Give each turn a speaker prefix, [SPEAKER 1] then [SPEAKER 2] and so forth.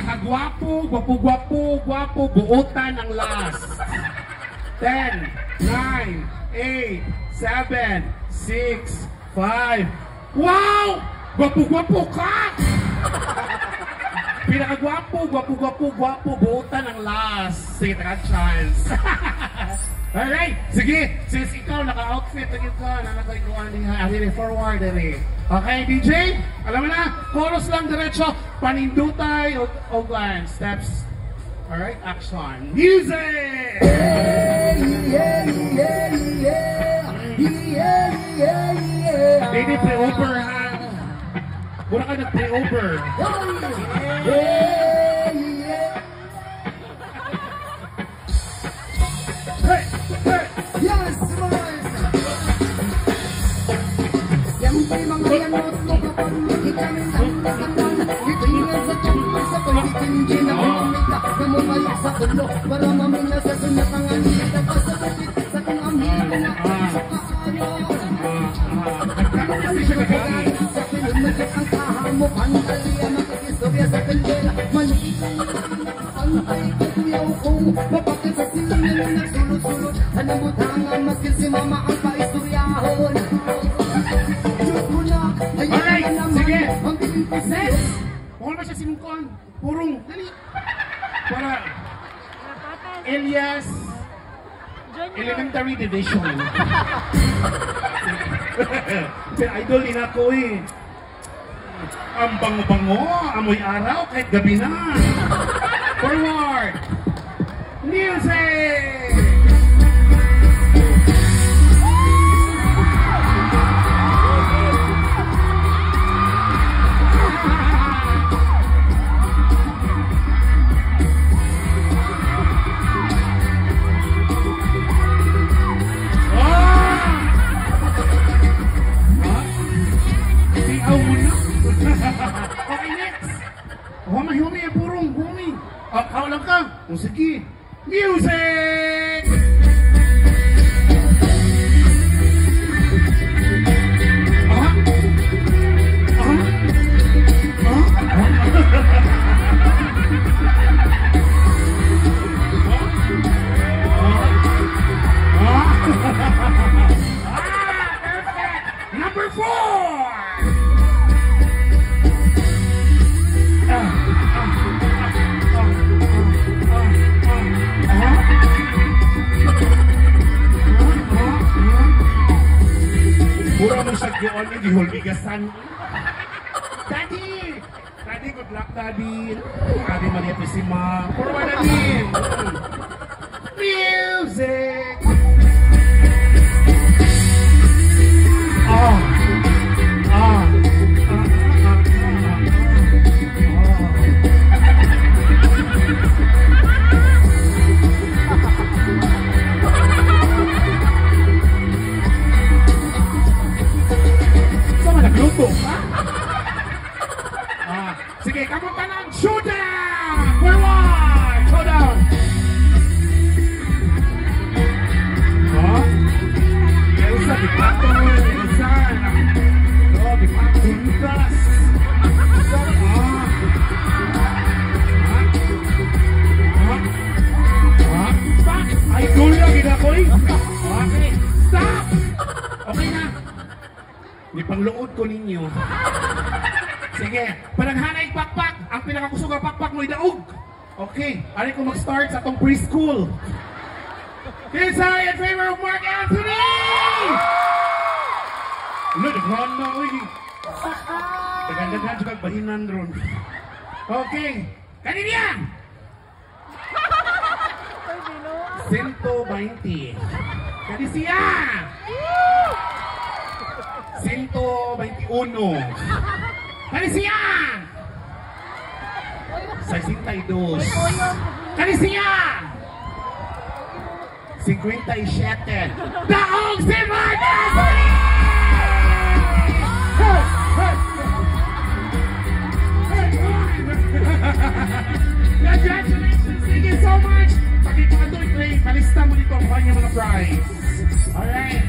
[SPEAKER 1] Pinakagwapo, gwapo, buotan ang last. 10, 9, 8, 7, 6, 5. Wow! Gwapo ka! Pinakagwapo, gwapo, buotan ang last. Sige, chance. Alright, sige. Since ikaw naka-outfit, tingin ka, naka-iguan niya. Forward, okay, DJ? Alam mo na, chorus lang diretso. Panindutay o steps. Alright, action. Music! Hindi pre-over ha. Muna ka nag-pre-over.
[SPEAKER 2] Yes, boys! Siyempre mga yanot mo kapag magkikamin ang kasatan. Itingan sa chamber sa pagkikinjin na kumamita na mumalik sa ulo para mamila sa sunatangan. Kita pa sa kapit sa kung amigo na sa kaano. Sa pinunagit ang kahamo, pantaliya makikistorya sa kandela. Maliit ang ay kuyaw kong mapakit sa silang na nagsulot-sulot. Hanamutangan maskil si mama ang paistoryahon.
[SPEAKER 1] Alright, sige. Next. Bukol ba siya sinungkon? Purong. Dali. Para Elias Elementary Division. Idol din ako eh. Ang bango-bango, amoy araw kahit gabi na. Forward. Music! Okay, next. Humi ang purong, humi. Kawalan ka. O sige. Music! Perfect! Number 4! Pura mo siya doon yung gihulbigasan. Daddy! Daddy, good luck, Daddy. Daddy, maliit si Ma. Pura mo na din. Music! Sige, kamunta ng showdown! Forward! Showdown! Elsa, di patol! Elsa! Di patol! Lutas! Stop! Idol na ginakoy! Okay, stop! Okay na! Di pangluod ko ninyo. Sige, panaghanay pakpak. Ang pinakakusog ang pakpak mo idaog. Okay, ari ko mag-start sa itong preschool. This high in favor of Mark Anthony! Look, nag-run na, uy. Dagan-dagan siya kagbahinan ron. Okay, kanina! 120. Kanisiya! 121. Kanisiya! 62. Kanisiya! 57. Daog si Marcos! Congratulations! Thank you so much! Pakipagod, Clay. Palista mo dito ang kanyang mga prize. Alright.